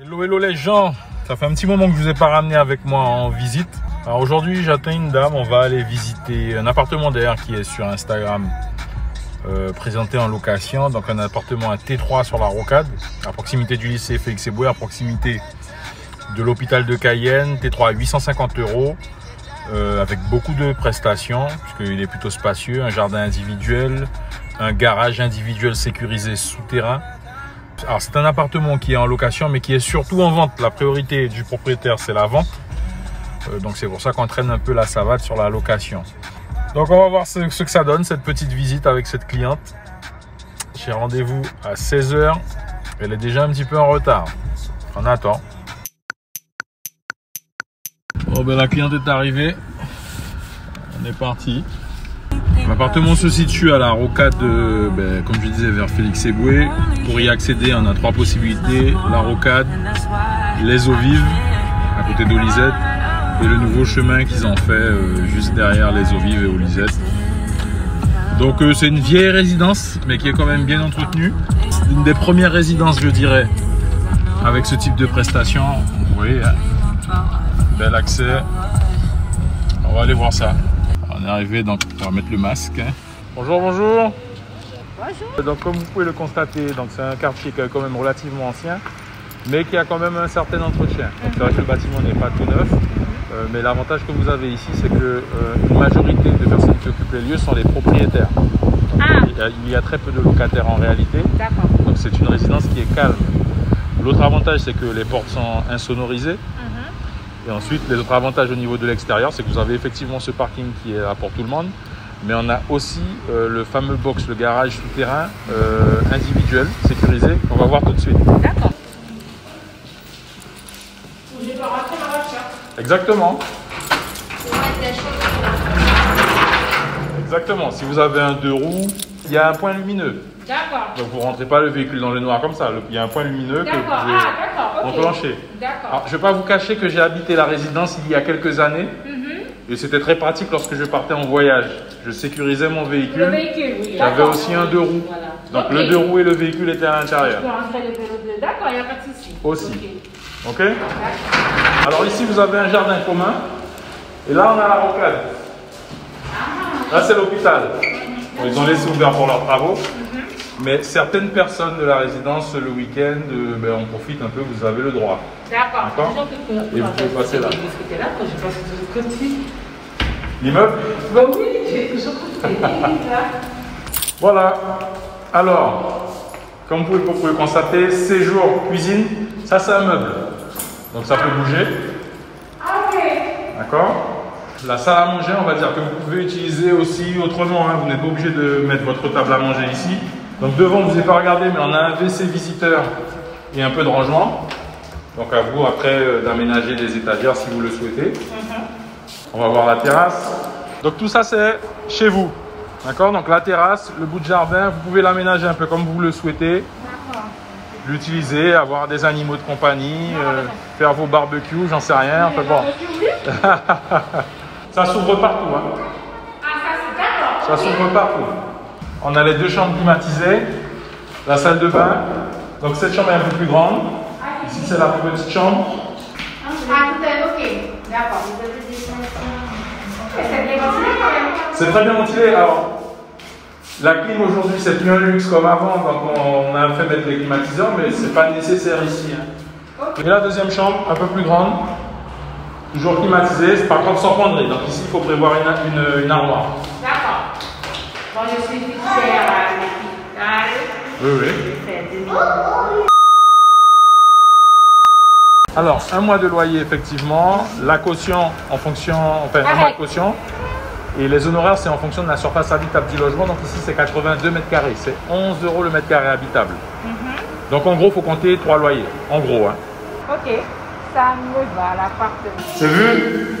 Hello, hello les gens, ça fait un petit moment que je vous ai pas ramené avec moi en visite. Alors aujourd'hui j'attends une dame, on va aller visiter un appartement d'ailleurs qui est sur Instagram présenté en location. Donc un appartement à T3 sur la Rocade, à proximité du lycée Félix Eboué, à proximité de l'hôpital de Cayenne. T3 à 850 €, avec beaucoup de prestations puisqu'il est plutôt spacieux, un jardin individuel, un garage individuel sécurisé souterrain. Alors c'est un appartement qui est en location mais qui est surtout en vente. La priorité du propriétaire c'est la vente. Donc c'est pour ça qu'on traîne un peu la savate sur la location. Donc on va voir ce que ça donne cette petite visite avec cette cliente. J'ai rendez-vous à 16 h. Elle est déjà un petit peu en retard. On attend. Bon ben la cliente est arrivée. On est parti. L'appartement se situe à la Rocade, comme je disais, vers Félix Eboué. Pour y accéder, on a trois possibilités. La Rocade, les Eaux Vives, à côté d'Olysette, et le nouveau chemin qu'ils ont fait juste derrière les Eaux Vives et Olysette. Donc c'est une vieille résidence, mais qui est quand même bien entretenue. Une des premières résidences, je dirais, avec ce type de prestation. Vous voyez, bel accès. On va aller voir ça. On est arrivé, donc on va mettre le masque. Bonjour, bonjour. Bonjour. Donc comme vous pouvez le constater, c'est un quartier qui est quand même relativement ancien, mais qui a quand même un certain entretien. Donc c'est vrai que le bâtiment n'est pas tout neuf, mais l'avantage que vous avez ici, c'est que une majorité de personnes qui occupent les lieux sont les propriétaires. Il y a très peu de locataires en réalité. Donc c'est une résidence qui est calme. L'autre avantage, c'est que les portes sont insonorisées. Et ensuite, les autres avantages au niveau de l'extérieur, c'est que vous avez effectivement ce parking qui est là pour tout le monde. Mais on a aussi le fameux box, le garage souterrain individuel, sécurisé, qu'on va voir tout de suite. D'accord. Je peux rentrer dans la voiture. Exactement. Exactement. Si vous avez un 2 roues, il y a un point lumineux. D'accord. Donc vous ne rentrez pas le véhicule dans le noir comme ça. Il y a un point lumineux que vous pouvez enclencher. Alors, je ne vais pas vous cacher que j'ai habité la résidence il y a quelques années. Et c'était très pratique lorsque je partais en voyage. Je sécurisais mon véhicule. Le véhicule, oui. J'avais aussi un 2 roues. Voilà. Donc le 2 roues et le véhicule étaient à l'intérieur. D'accord, il n'y a pas de souci. Aussi. Ok. Alors ici, vous avez un jardin commun. Et là, on a la Rocade. Là, c'est l'hôpital. Ils ont laissé ouvert pour leurs travaux. Mais certaines personnes de la résidence, le week-end, on profite un peu, vous avez le droit. D'accord. Et vous pouvez passer là. L'immeuble? Bah oui, j'ai toujours cru. Voilà. Alors, comme vous pouvez constater, séjour, cuisine, ça c'est un meuble. Donc ça peut bouger. Ok. D'accord. La salle à manger, on va dire que vous pouvez utiliser aussi autrement. Vous n'êtes pas obligé de mettre votre table à manger ici. Donc devant, vous n'avez pas regardé, mais on a un WC visiteur et un peu de rangement. Donc à vous après d'aménager les étagères si vous le souhaitez. On va voir la terrasse. Donc tout ça c'est chez vous. D'accord. Donc la terrasse, le bout de jardin, vous pouvez l'aménager un peu comme vous le souhaitez. L'utiliser, avoir des animaux de compagnie, faire vos barbecues, j'en sais rien. Enfin bon. Ça s'ouvre partout. Ça s'ouvre partout. On a les deux chambres climatisées, la salle de bain. Donc cette chambre est un peu plus grande. Ici c'est la plus petite chambre. Ok, d'accord. C'est bien ventilé quand même. C'est très bien ventilé. Alors, la clim aujourd'hui c'est plus un luxe comme avant, donc on a fait mettre les climatiseurs, mais c'est pas nécessaire ici. Et la deuxième chambre, un peu plus grande, toujours climatisée, par contre sans penderie. Donc ici il faut prévoir une armoire. D'accord. Bon, je suis fiduciaire à l'hôpital. Oui. Alors, un mois de loyer, effectivement. La caution, en fonction, un mois de caution. Et les honoraires, c'est en fonction de la surface habitable du logement. Donc ici, c'est 82 mètres carrés. C'est 11 € le mètre carré habitable. Donc en gros, il faut compter 3 loyers. En gros. Ok, ça me va, l'appartement. C'est vu?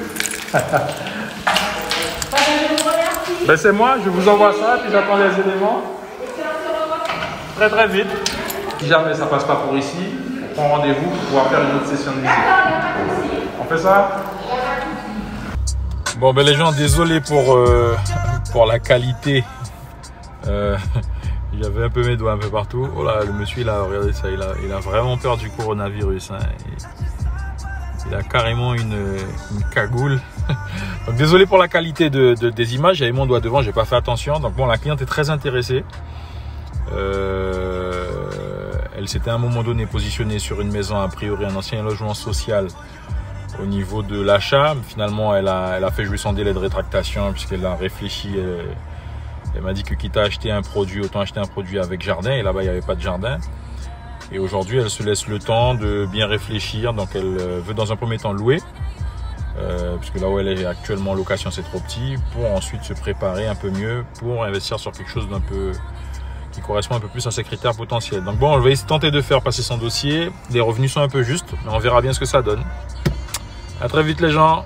C'est moi, je vous envoie ça, puis j'attends les éléments. Très très vite. Si jamais ça passe pas pour ici, on prend rendez-vous pour pouvoir faire une autre session de visite. On fait ça? Bon les gens, désolé pour la qualité. J'avais un peu mes doigts un peu partout. Oh là, le monsieur, là, regardez ça, il a vraiment peur du coronavirus. Hein. Il a carrément une cagoule. Donc, désolé pour la qualité des images. J'avais mon doigt devant, j'ai pas fait attention. Donc bon, la cliente est très intéressée. Elle s'était à un moment donné positionnée sur une maison, a priori un ancien logement social au niveau de l'achat. Finalement, elle a fait jouer son délai de rétractation puisqu'elle a réfléchi. Elle m'a dit que quitte à acheter un produit, autant acheter un produit avec jardin. Et là-bas, il n'y avait pas de jardin. Et aujourd'hui, elle se laisse le temps de bien réfléchir. Donc, elle veut dans un premier temps louer. Puisque là où elle est actuellement en location, c'est trop petit. Pour ensuite se préparer un peu mieux pour investir sur quelque chose d'un peu qui correspond un peu plus à ses critères potentiels. Donc bon, on va tenter de faire passer son dossier. Les revenus sont un peu justes, mais on verra bien ce que ça donne. À très vite les gens.